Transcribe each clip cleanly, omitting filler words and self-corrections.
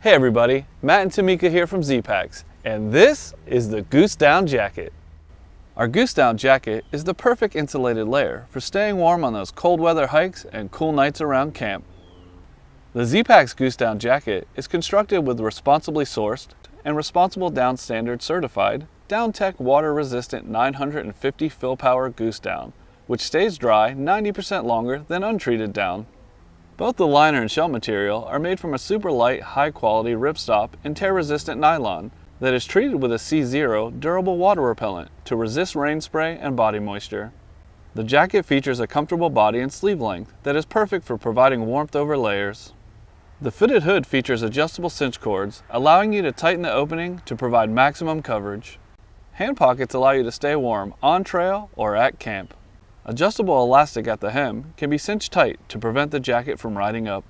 Hey everybody, Matt and Tamika here from Zpacks, and this is the Goose Down Jacket. Our Goose Down Jacket is the perfect insulated layer for staying warm on those cold weather hikes and cool nights around camp. The Zpacks Goose Down Jacket is constructed with responsibly sourced and Responsible Down Standard certified DownTech water resistant 950 fill power goose down, which stays dry 90% longer than untreated down. Both the liner and shell material are made from a super light, high quality ripstop and tear resistant nylon that is treated with a C0 durable water repellent to resist rain spray and body moisture. The jacket features a comfortable body and sleeve length that is perfect for providing warmth over layers. The fitted hood features adjustable cinch cords, allowing you to tighten the opening to provide maximum coverage. Hand pockets allow you to stay warm on trail or at camp. Adjustable elastic at the hem can be cinched tight to prevent the jacket from riding up.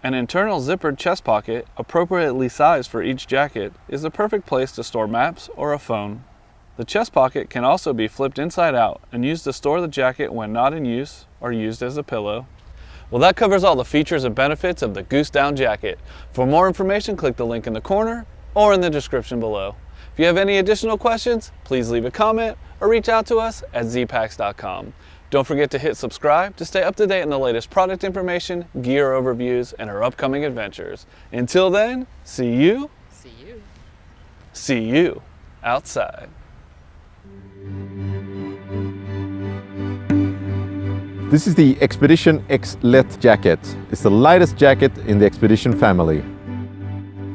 An internal zippered chest pocket, appropriately sized for each jacket, is the perfect place to store maps or a phone. The chest pocket can also be flipped inside out and used to store the jacket when not in use or used as a pillow. Well, that covers all the features and benefits of the Goose Down Jacket. For more information, click the link in the corner or in the description below. If you have any additional questions, please leave a comment or reach out to us at zpacks.com. Don't forget to hit subscribe to stay up to date on the latest product information, gear overviews, and our upcoming adventures. Until then, see you outside. This is the Expedition X Let jacket. It's the lightest jacket in the Expedition family.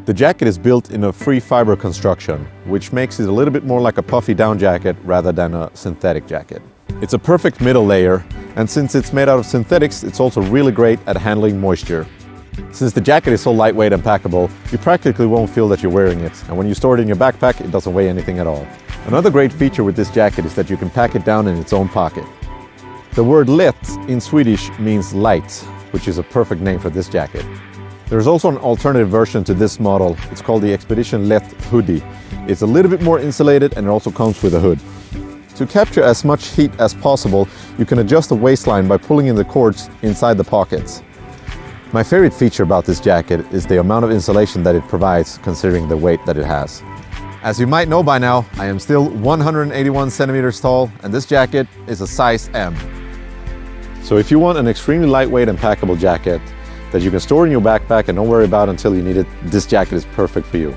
The jacket is built in a free fiber construction, which makes it a little bit more like a puffy down jacket rather than a synthetic jacket. It's a perfect middle layer, and since it's made out of synthetics, it's also really great at handling moisture. Since the jacket is so lightweight and packable, you practically won't feel that you're wearing it, and when you store it in your backpack, it doesn't weigh anything at all. Another great feature with this jacket is that you can pack it down in its own pocket. The word "let" in Swedish means light, which is a perfect name for this jacket. There is also an alternative version to this model. It's called the Expedition Let Hoodie. It's a little bit more insulated and it also comes with a hood. To capture as much heat as possible, you can adjust the waistline by pulling in the cords inside the pockets. My favorite feature about this jacket is the amount of insulation that it provides considering the weight that it has. As you might know by now, I am still 181 centimeters tall and this jacket is a size M. So if you want an extremely lightweight and packable jacket that you can store in your backpack and don't worry about until you need it, this jacket is perfect for you.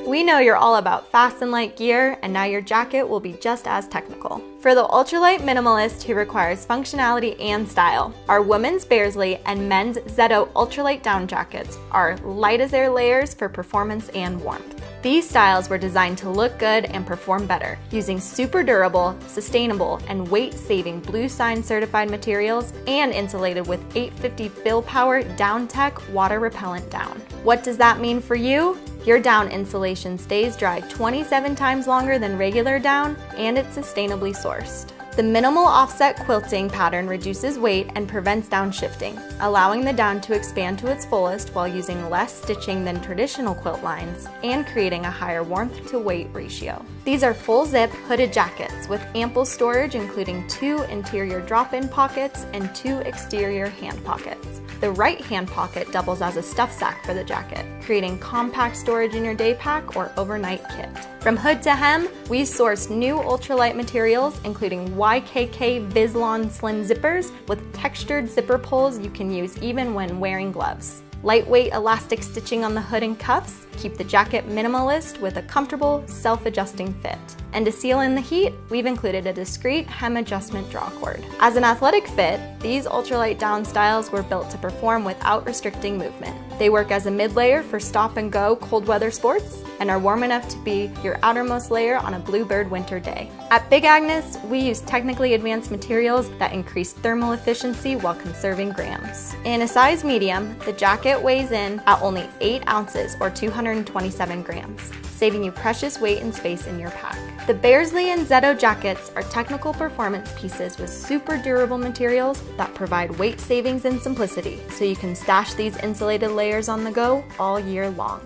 We know you're all about fast and light gear, and now your jacket will be just as technical. For the ultralight minimalist who requires functionality and style, our women's Bearsley and men's Zeto ultralight down jackets are light as air layers for performance and warmth. These styles were designed to look good and perform better, using super durable, sustainable, and weight-saving Blue Sign certified materials and insulated with 850 fill power DownTech water repellent down. What does that mean for you? Your down insulation stays dry 27 times longer than regular down, and it's sustainably sourced. The minimal offset quilting pattern reduces weight and prevents downshifting, allowing the down to expand to its fullest while using less stitching than traditional quilt lines and creating a higher warmth to weight ratio. These are full zip hooded jackets with ample storage, including 2 interior drop-in pockets and 2 exterior hand pockets. The right hand pocket doubles as a stuff sack for the jacket, creating compact storage in your day pack or overnight kit. From hood to hem, we sourced new ultralight materials, including YKK Vislon slim zippers with textured zipper pulls you can use even when wearing gloves. Lightweight elastic stitching on the hood and cuffs keep the jacket minimalist with a comfortable, self-adjusting fit. And to seal in the heat, we've included a discreet hem adjustment draw cord. As an athletic fit, these ultralight down styles were built to perform without restricting movement. They work as a mid-layer for stop-and-go cold weather sports and are warm enough to be your outermost layer on a bluebird winter day. At Big Agnes, we use technically advanced materials that increase thermal efficiency while conserving grams. In a size medium, the jacket weighs in at only 8 ounces or 227 grams, saving you precious weight and space in your pack. The Bearsley and Zeto jackets are technical performance pieces with super durable materials that provide weight savings and simplicity, so you can stash these insulated layers on the go all year long.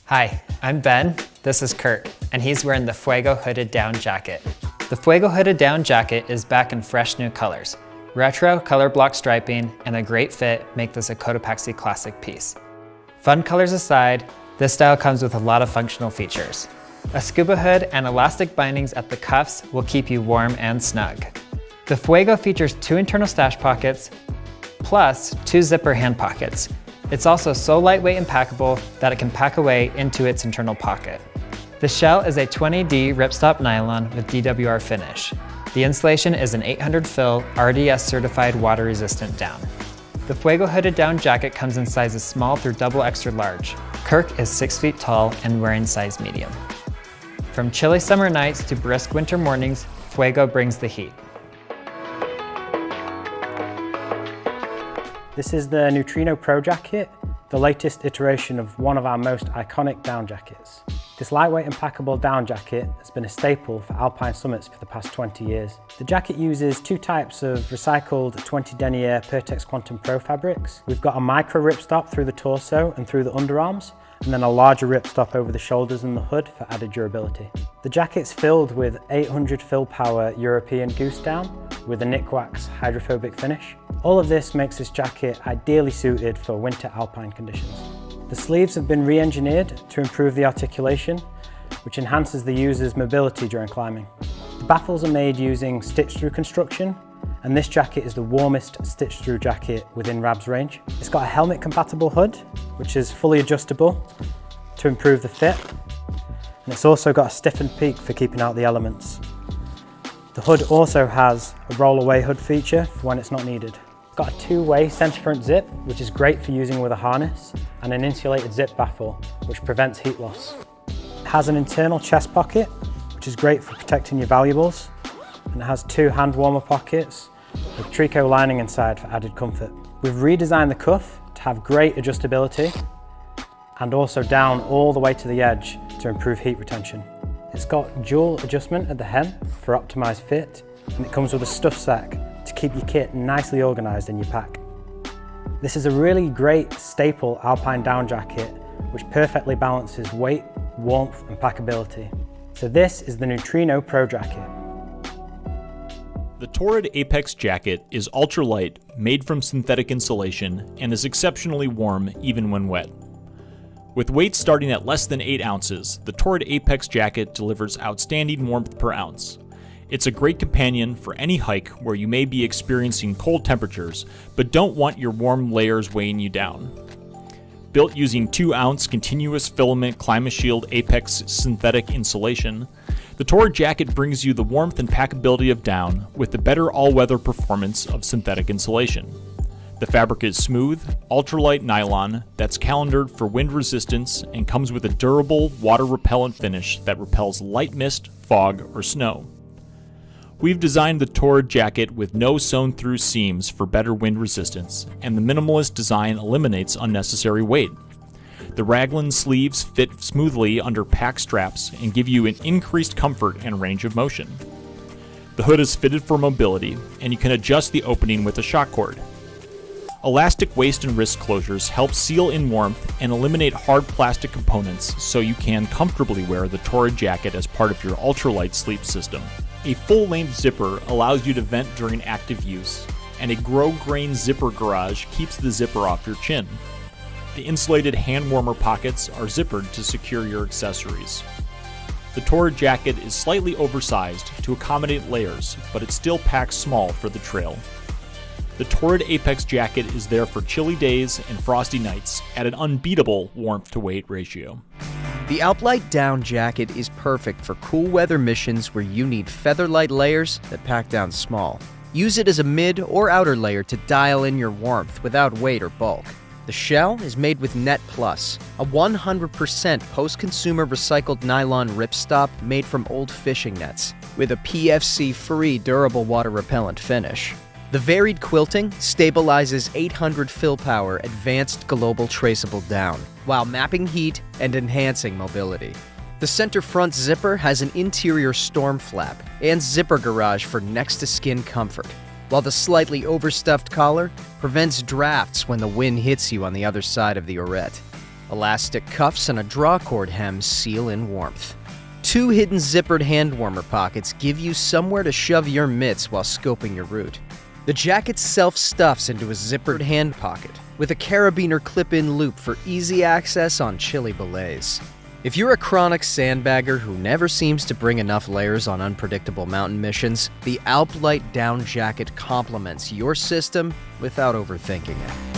Hi, I'm Ben, this is Kurt, and he's wearing the Fuego hooded down jacket. The Fuego hooded down jacket is back in fresh new colors. Retro color block striping and a great fit make this a Cotopaxi classic piece. Fun colors aside, this style comes with a lot of functional features. A scuba hood and elastic bindings at the cuffs will keep you warm and snug. The Fuego features 2 internal stash pockets, plus 2 zipper hand pockets. It's also so lightweight and packable that it can pack away into its internal pocket. The shell is a 20D ripstop nylon with DWR finish. The insulation is an 800 fill RDS certified water resistant down. The Fuego hooded down jacket comes in sizes small through double extra large. Kirk is 6 feet tall and wearing size medium. From chilly summer nights to brisk winter mornings, Fuego brings the heat. This is the Neutrino Pro jacket, the latest iteration of one of our most iconic down jackets. This lightweight and packable down jacket has been a staple for alpine summits for the past 20 years. The jacket uses 2 types of recycled 20 denier Pertex Quantum Pro fabrics. We've got a micro ripstop through the torso and through the underarms, and then a larger ripstop over the shoulders and the hood for added durability. The jacket's filled with 800 fill power European Goose down with a Nikwax hydrophobic finish. All of this makes this jacket ideally suited for winter alpine conditions. The sleeves have been re-engineered to improve the articulation, which enhances the user's mobility during climbing. The baffles are made using stitch-through construction, and this jacket is the warmest stitch-through jacket within Rab's range. It's got a helmet-compatible hood, which is fully adjustable to improve the fit, and it's also got a stiffened peak for keeping out the elements. The hood also has a roll-away hood feature for when it's not needed. It's got a 2-way centre front zip, which is great for using with a harness, and an insulated zip baffle, which prevents heat loss. It has an internal chest pocket, which is great for protecting your valuables, and it has 2 hand warmer pockets with tricot lining inside for added comfort. We've redesigned the cuff to have great adjustability and also down all the way to the edge to improve heat retention. It's got dual adjustment at the hem for optimised fit, and it comes with a stuff sack to keep your kit nicely organised in your pack. This is a really great staple alpine down jacket which perfectly balances weight, warmth and packability. So this is the Neutrino Pro jacket. The Torrid Apex jacket is ultralight, made from synthetic insulation, and is exceptionally warm even when wet. With weight starting at less than 8 ounces, the Torrid Apex jacket delivers outstanding warmth per ounce. It's a great companion for any hike where you may be experiencing cold temperatures, but don't want your warm layers weighing you down. Built using 2-ounce continuous filament ClimaShield Apex synthetic insulation, the Torrid jacket brings you the warmth and packability of down with the better all-weather performance of synthetic insulation. The fabric is smooth, ultralight nylon that's calendared for wind resistance and comes with a durable, water-repellent finish that repels light mist, fog, or snow. We've designed the Torrid jacket with no sewn-through seams for better wind resistance, and the minimalist design eliminates unnecessary weight. The raglan sleeves fit smoothly under pack straps and give you an increased comfort and range of motion. The hood is fitted for mobility, and you can adjust the opening with a shock cord. Elastic waist and wrist closures help seal in warmth and eliminate hard plastic components so you can comfortably wear the Torrid jacket as part of your ultralight sleep system. A full-length zipper allows you to vent during active use, and a grosgrain zipper garage keeps the zipper off your chin. The insulated hand warmer pockets are zippered to secure your accessories. The Torrid jacket is slightly oversized to accommodate layers, but it still packs small for the trail. The Torrid Apex jacket is there for chilly days and frosty nights at an unbeatable warmth to weight ratio. The AlpLight down jacket is perfect for cool weather missions where you need featherlight layers that pack down small. Use it as a mid or outer layer to dial in your warmth without weight or bulk. The shell is made with Net Plus, a 100% post-consumer recycled nylon ripstop made from old fishing nets, with a PFC-free durable water-repellent finish. The varied quilting stabilizes 800 fill power advanced global traceable down, while mapping heat and enhancing mobility. The center front zipper has an interior storm flap and zipper garage for next-to-skin comfort, while the slightly overstuffed collar prevents drafts when the wind hits you on the other side of the oret. Elastic cuffs and a drawcord hem seal in warmth. 2 hidden zippered hand warmer pockets give you somewhere to shove your mitts while scoping your route. The jacket self-stuffs into a zippered hand pocket with a carabiner clip-in loop for easy access on chilly belays. If you're a chronic sandbagger who never seems to bring enough layers on unpredictable mountain missions, the AlpLight down jacket complements your system without overthinking it.